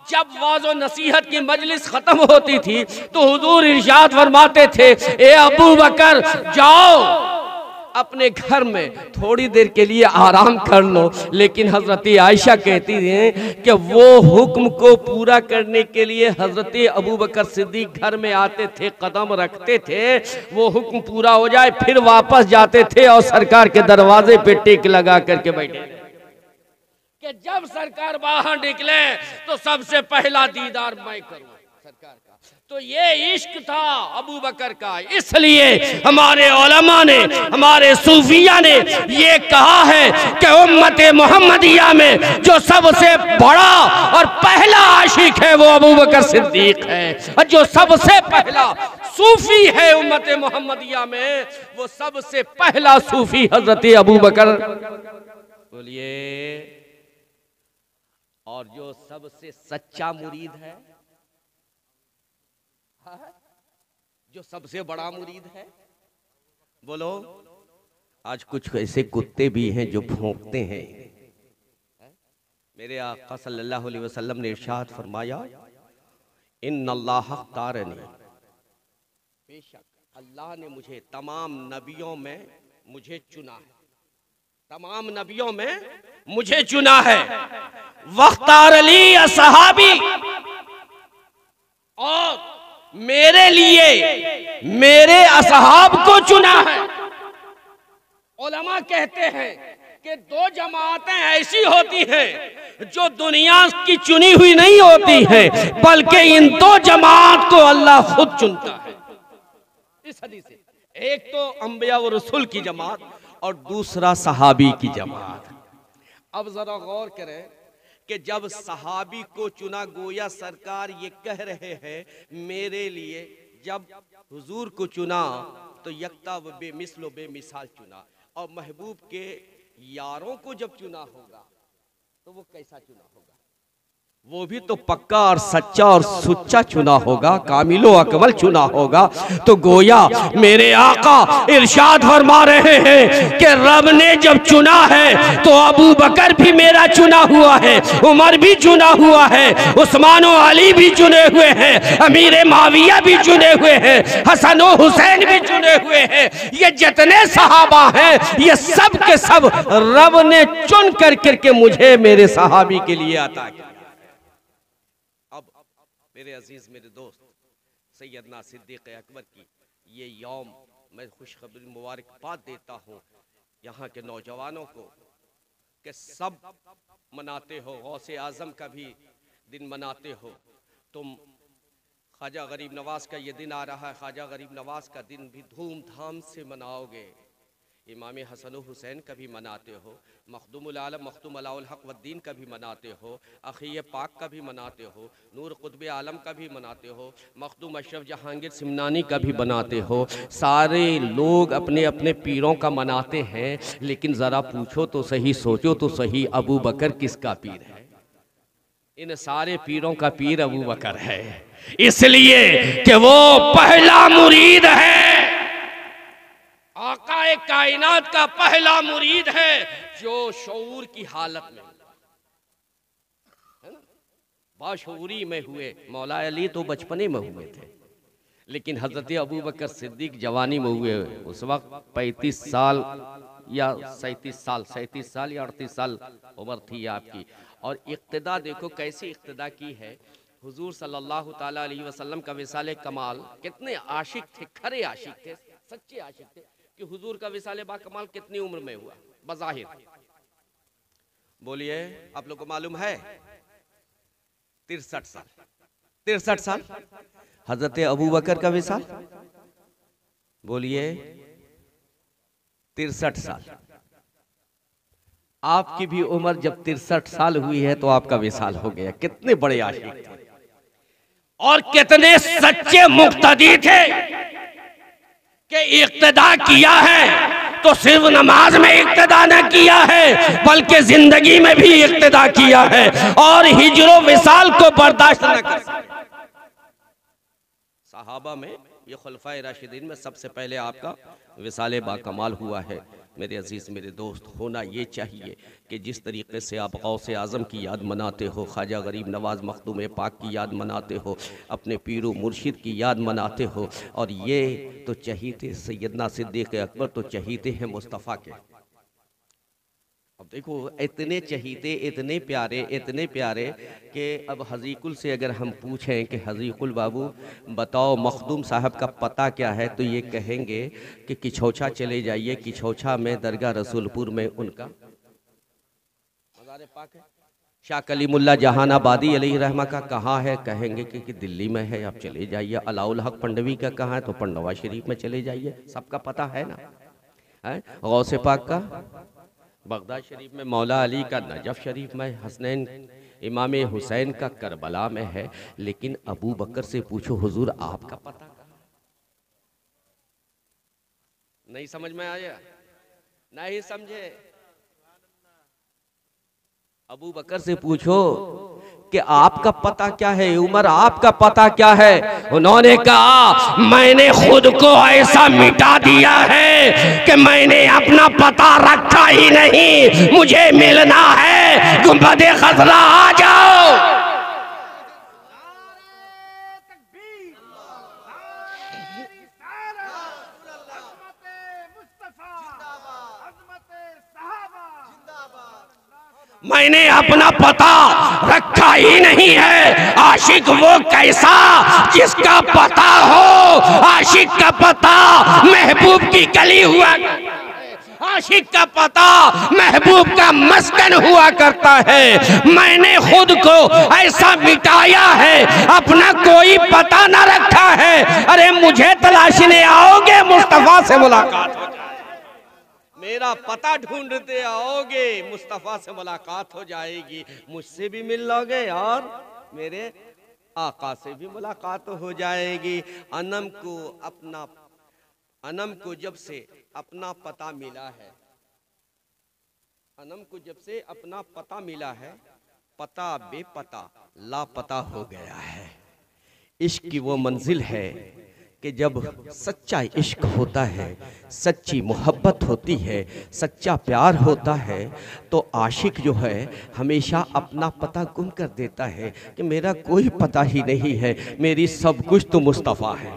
जब वाज़ो नसीहत की मजलिस खत्म होती थी तो हुजूर इरशाद फरमाते थे, ए अबू बकर जाओ अपने घर में थोड़ी देर के लिए आराम कर लो। लेकिन हजरत आयशा कहती हैं कि वो हुक्म को पूरा करने के लिए हजरत अबू बकर सिद्दीक घर में आते थे, कदम रखते थे, वो हुक्म पूरा हो जाए फिर वापस जाते थे और सरकार के दरवाजे पे टिक लगा करके बैठे कि जब सरकार बाहर निकले तो सबसे पहला दीदार मैं करूं सरकार का। तो ये इश्क था अबू बकर का। इसलिए हमारे उलमा ने, हमारे सूफिया ने ये कहा है कि उम्मत मोहम्मदिया में जो सबसे बड़ा और पहला आशिक है वो अबू बकर सिद्दीक है, और जो सबसे पहला सूफी है उम्मत मोहम्मदिया में वो सबसे पहला सूफी हजरत अबू बकर। बोलिए। और जो सबसे सच्चा मुरीद है, जो सबसे बड़ा मुरीद है, बोलो। आज कुछ ऐसे कुत्ते भी हैं जो भौंकते हैं। मेरे आका सल्लल्लाहु अलैहि वसल्लम ने इरशाद फरमाया, इन्नल्लाह अख्तारनी, बेशक अल्लाह ने मुझे तमाम नबियों में मुझे चुना है, तमाम नबियों में मुझे चुना है। वख्तार अली असहाबी, और मेरे लिए मेरे असहाब को चुना है। उलमा कहते हैं कि 2 जमातें ऐसी होती हैं जो दुनिया की चुनी हुई नहीं होती हैं, बल्कि इन 2 जमात को अल्लाह खुद चुनता है। इस हदीस से एक तो अंबिया व रसूल की जमात और दूसरा सहाबी की जमात। अब जरा गौर करें कि जब सहाबी को चुना, गोया सरकार ये कह रहे हैं मेरे लिए जब हुजूर को चुना तो यकता व बेमिसल बेमिसाल चुना, और महबूब के यारों को जब चुना होगा तो वो कैसा चुना होगा? वो भी तो पक्का और सच्चा और सुच्चा चुना होगा, कामिलो अकमल चुना होगा। तो गोया मेरे आका इरशाद फरमा रहे हैं कि रब ने जब चुना है तो अबू बकर भी मेरा चुना हुआ है, उमर भी चुना हुआ है, उस्मान अली भी चुने हुए हैं, अमीर माविया भी चुने हुए हैं, हसन हुसैन भी चुने हुए हैं। ये जितने सहाबा हैं ये सब के सब रब ने चुन कर करके मुझे मेरे सहाबी के लिए अता किया। मेरे अजीज मेरे दोस्त, सैयदना सिद्दीक़ अकबर की ये यौम मैं खुशखबरी मुबारकबाद देता हूँ यहाँ के नौजवानों को कि सब मनाते हो, गौसे आज़म का भी दिन मनाते हो, तुम ख्वाजा गरीब नवाज का ये दिन आ रहा है, ख्वाजा गरीब नवाज का दिन भी धूमधाम से मनाओगे, इमाम हसन हुसैन का भी मनाते हो, मखदूमुल आलम मखदूम अलाउल हक वद्दीन का भी मनाते हो, अखी पाक का भी मनाते हो, नूर कुतुब आलम का भी मनाते हो, मखदूम अशरफ जहांगीर सिमनानी का भी मनाते हो। सारे लोग अपने अपने पीरों का मनाते हैं, लेकिन ज़रा पूछो तो सही, सोचो तो सही, अबू बकर किसका पीर है? इन सारे पीरों का पीर अबू बकर है, इसलिए कि वो पहला मुरीद है, आकाए कायनात का पहला मुरीद है जो शऊर की हालत में है ना, बाशऊरी में हुए। मौला अली तो बचपने में हुए थे, लेकिन हजरत अबू बकर सिद्दीक जवानी में हुए। उस वक्त 35 साल या 37 साल या 38 साल उम्र थी आपकी। और इक्तदा देखो कैसी इक्तदा की है। हुजूर सल्लल्लाहु ताला अलैहि वसल्लम का विसाले कमाल, कितने आशिक थे, खरे आशिक थे, सच्चे आशिक थे कि हुजूर का विसाले बा कमाल कितनी उम्र में हुआ बज़ाहिर? बोलिए, आप लोग को मालूम है? 63 साल। 63 साल हजरत अबू बकर का विसाल, बोलिए 63 साल। आपकी भी उम्र जब 63 साल हुई है तो आपका विसाल हो गया। कितने बड़े आशिक थे और कितने सच्चे मुक्तदी थे कि इक्तदा किया है तो सिर्फ नमाज में इक्तदा न किया है बल्कि जिंदगी में भी इक्तदा किया है और हिजरो विसाल को बर्दाश्त न कर सके। सहाबा में ये खुलफाए राशिदीन में सबसे पहले आपका विसाले बाकमाल हुआ है। मेरे अजीज मेरे दोस्त, होना ये चाहिए कि जिस तरीके से आप गौसे आज़म की याद मनाते हो, ख्वाजा गरीब नवाज मखदूम पाक की याद मनाते हो, अपने पीरो मुर्शिद की याद मनाते हो, और ये तो चहीते सैयदना सिद्दीक़ अकबर तो चहीते हैं मुस्तफ़ा के। अब देखो इतने चहीते, इतने प्यारे कि अब हज़ीकुल से अगर हम पूछें कि हज़ीकुल बाबू बताओ मखदूम साहब का पता क्या है, तो ये कहेंगे कि किछौछा चले जाइए, किछौछा में दरगाह रसूलपुर में उनका मज़ार पाक है। शाह कलीमुल्लाह जहानाबादी अलैहि रहमा का कहाँ है, कहेंगे कि दिल्ली में है, आप चले जाइए। अलाउल हक पंडवी का कहाँ है, तो पंडवा शरीफ में चले जाइए, सबका पता है ना। है गौसे पाक का बगदाद शरीफ में, मौला अली का नजफ शरीफ में, हसनैन इमाम हुसैन का करबला में है। लेकिन अबू बकर से पूछो हुजूर आपका पता कहाँ? नहीं समझ में आया? नहीं समझे? अबू बकर से पूछो कि आपका पता क्या है, उमर आपका पता क्या है? उन्होंने कहा मैंने खुद को ऐसा मिटा दिया है कि मैंने अपना पता रखा ही नहीं, मुझे मिलना है, गुंबदे खजरा आ जाओ। मैंने अपना पता रखा ही नहीं है। आशिक वो कैसा जिसका पता हो, आशिक का पता महबूब की गली हुआ, आशिक का पता महबूब का मस्कन हुआ करता है। मैंने खुद को ऐसा मिटाया है, अपना कोई पता न रखा है। अरे मुझे तलाशने आओगे, मुस्तफा से मुलाकात हो जाए। मेरा पता ढूंढते आओगे, मुस्तफ़ा से मुलाकात हो जाएगी, मुझसे भी मिल लोगे और मेरे आका से भी मुलाकात हो जाएगी। अनम को जब से अपना पता मिला है, अनम को जब से अपना पता मिला है, पता बेपता लापता हो गया है। इश्क की वो मंजिल है कि जब सच्चा इश्क होता है, सच्ची मोहब्बत होती है, सच्चा प्यार होता है, तो आशिक जो है हमेशा अपना पता गुम कर देता है कि मेरा कोई पता ही नहीं है, मेरी सब कुछ तो मुस्तफ़ा है,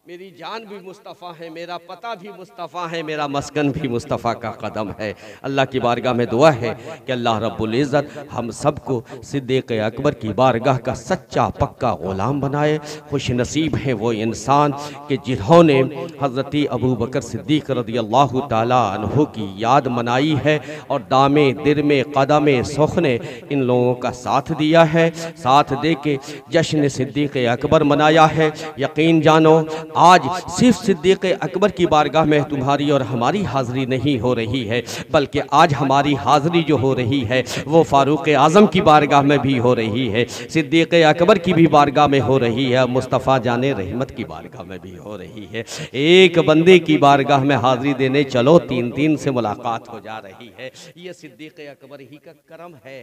मेरी जान भी मुस्तफ़ा है, मेरा पता भी मुस्तफ़ा है, मेरा मस्कन भी मुस्तफ़ा का कदम है। अल्लाह की बारगाह में दुआ है कि अल्लाह रब्बुल इज़्ज़त हम सबको सिद्दीक़ अकबर की बारगाह का सच्चा पक्का ग़ुलाम बनाए। खुश नसीब है वो इंसान कि जिन्होंने हज़रत अबू बकर सिद्दीक़ रज़ियल्लाहु ताला अन्हु की याद मनाई है और दामे दिरमे कदमे सुखने इन लोगों का साथ दिया है, साथ दे के जश्न सिद्दीक़ अकबर मनाया है। यकीन जानो आज सिर्फ सिद्दीक़ अकबर की बारगाह में तुम्हारी और हमारी हाज़िरी नहीं हो रही है, बल्कि आज हमारी हाज़िरी जो हो रही है वो फ़ारूक़ आज़म की बारगाह में भी हो रही है, सिद्दीक़ अकबर की भी बारगाह में हो रही है, मुस्तफ़ा जाने रहमत की बारगाह में भी हो रही है। एक बंदे की बारगाह में हाज़िरी देने चलो, तीन तीन से मुलाकात हो जा रही है। ये सिद्दीक़ अकबर ही का करम है।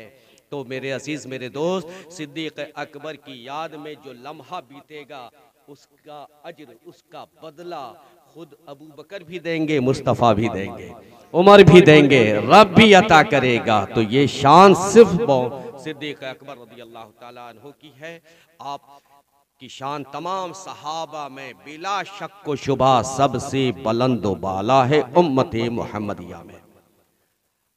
तो मेरे अजीज़, मेरे दोस्त, सिद्दीक़ अकबर की याद में जो लम्हा बीतेगा उसका अज्र, उसका बदला खुद अबू बकर भी देंगे, मुस्तफ़ा भी देंगे, उमर भी देंगे, रब भी अता करेगा। तो ये शान सिर्फ सिद्दीक़ अकबर रज़ियल्लाहु ताला अन्हु की है। आप की शान तमाम सहाबा में बिला शक व शुबा सबसे बुलंद व बाला है उम्मत मुहम्मदिया में।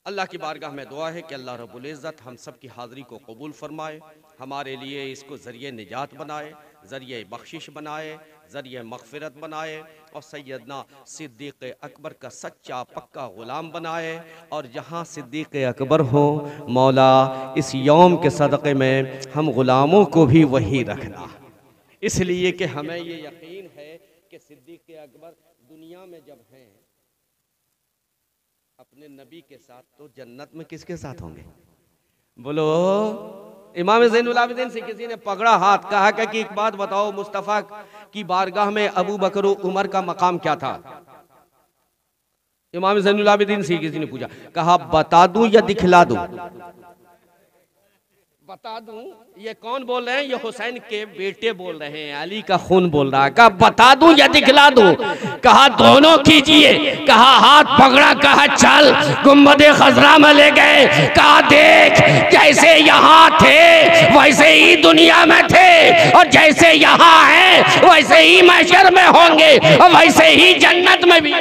अल्लाह की बारगाह में दुआ है कि अल्लाह रब्बुल इज़्ज़त हम सब की हाज़िरी को कबूल फरमाए, हमारे लिए इसको ज़रिए निजात बनाए, ज़रिए बख्शिश बनाए, ज़रिए मग़फ़िरत बनाए और सैयदना सिद्दीक़ अकबर का सच्चा पक्का ग़ुलाम बनाए। और जहाँ सिद्दीक़ अकबर हो मौला, इस यौम के सदक़े में हम ग़ुलामों को भी वही रखना, इसलिए कि हमें ये यकीन है कि सिद्दीक़ अकबर दुनिया में जब हैं अपने नबी के साथ, तो जन्नत में किसके साथ होंगे? बोलो। इमाम ज़ैनुल आबिदीन से किसी ने पकड़ा हाथ, कहा कि एक बात बताओ, मुस्तफ़ा की बारगाह में अबू बकर उमर का मकाम क्या था? इमाम ज़ैनुल आबिदीन से किसी ने पूछा, कहा बता दूं या दिखला दूं? बता दूं। ये कौन बोल रहे हैं? ये हुसैन के बेटे बोल रहे हैं, अली का खून बोल रहा है। कहा बता दूं या दिखला दूं? कहा दोनों कीजिए। कहा हाथ पकड़ा, कहा चल गुम्बदे खजरा में ले गए। कहा देख, जैसे यहाँ थे वैसे ही दुनिया में थे, और जैसे यहाँ हैं वैसे ही महशर में होंगे, और वैसे ही जन्नत में भी।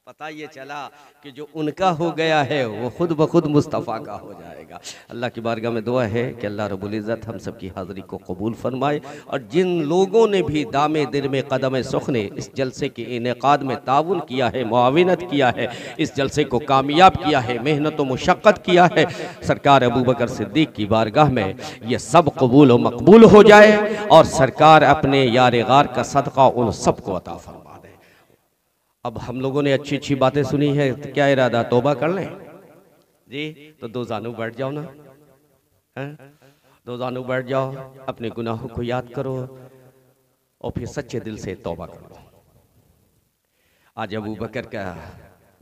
पता ये चला कि जो उनका हो गया है वो खुद ब खुद मुस्तफ़ा का हो जाएगा। अल्लाह की बारगाह में दुआ है कि अल्लाह रब्बुल इज़्ज़त हम सब की हाज़िरी को कबूल फरमाए। और जिन लोगों ने भी दामे दिर में कदम सुखने इस जलसे के इनेकाद में ताउन किया है, मुआविनत किया है, इस जलसे को कामयाब किया है, मेहनत व मुशक्क़त किया है, सरकार अबू बकर सिद्दीक़ की बारगाह में ये सब कबूल व मकबूल हो जाए, और सरकार अपने यार गार का सदक़ा उन सबको अता फरमा। अब हम लोगों ने अच्छी अच्छी बातें सुनी है, तो क्या इरादा, तौबा कर लें जी? तो दो जानू बैठ जाओ ना, हैं? दो जानू बैठ जाओ, अपने गुनाहों को याद करो और फिर सच्चे दिल से तौबा करो। आज अबू बकर का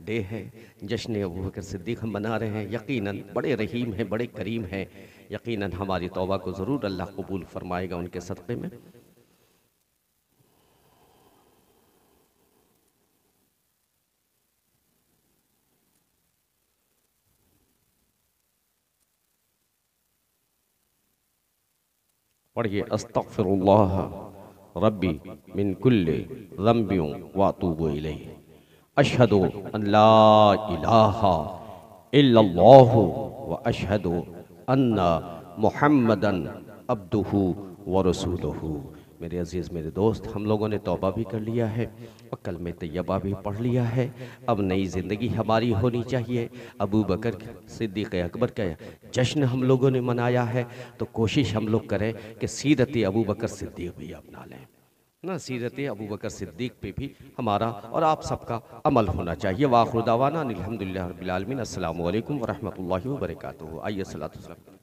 डे है, जश्न अबू बकर सिद्दीक़ हम मना रहे हैं। यकीनन बड़े रहीम हैं, बड़े करीम हैं, यकीनन हमारी तौबा को ज़रूर अल्लाह कबूल फरमाएगा उनके सदक़े में। पढ़िए, अस्तग़फ़िरुल्लाह रब्बी मिन कुल्लि ज़ंबिन व अतूबु इलैहि, अशहदु अन ला इलाहा इल्लल्लाहु व अशहदु अन्ना मुहम्मदन अब्दुहु व रसूलुहु। मेरे अजीज़, मेरे दोस्त, हम लोगों ने तौबा भी कर लिया है और कलमे तैयबा भी पढ़ लिया है। अब नई ज़िंदगी हमारी होनी चाहिए। अबू बकर सिद्दीक़ अकबर का जश्न हम लोगों ने मनाया है, तो कोशिश हम लोग करें कि सीरत अबू बकर सिद्दीक़ भी अपना लें। ना सीरत अबू बकर सिद्दीक पे भी हमारा और आप सबका अमल होना चाहिए। वाखिर दावाना अनिल हम्दुलिल्लाहि रब्बिल आलमीन। अस्सलामु अलैकुम व रहमतुल्लाहि व बरकातुहू। आइए सलातो सलाम।